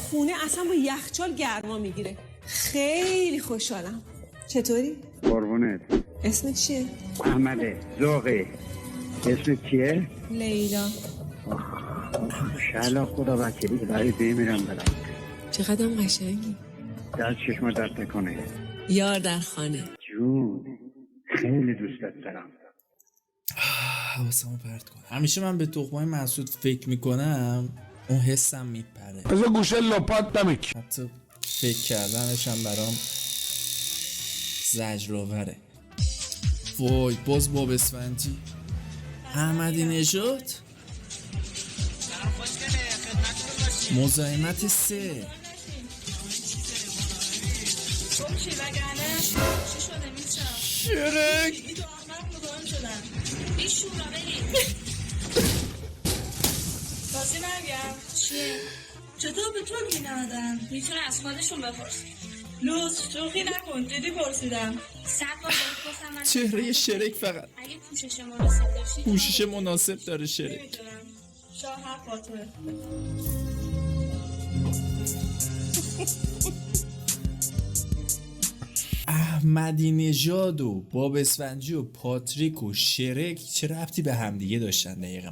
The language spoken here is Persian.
خونه اصلا با یخچال گرما میگیره. خیلی خوشحالم. چطوری؟ قربونت. اسمت چیه؟ احمده ذوقی. اسمت چیه؟ لیلا. شالا خدا وکیلی برای بمیرم برم. چقدرم قشنگی. در چشما درد کنه. یار در خانه. جون خیلی دوستت دارم. حواسمو پرت کنم. همیشه من به تخمای مسعود فکر میکنم اون حسم میپره. از گوشه لپات نمیک. حتی فکر کردنش هم برام زجرآوره. وای باز باب اسفندی احمدی نژاد مزاحمت 3. شرک بازی مرگم چیه؟ چطور به تو بینادن؟ میتونه از خودشون بپرس. لوس شوخی نکن جدی پرسیدم. صد بار بهت گفتم چهره شرک فقط اگه پوشش مناسب داشتی پوشش مناسب داره شرک. نمیدونم شاه حقاته. احمدی نژاد و باب اسفندی و پاتریک و شرک چه ربطی به همدیگه داشتن دقیقا؟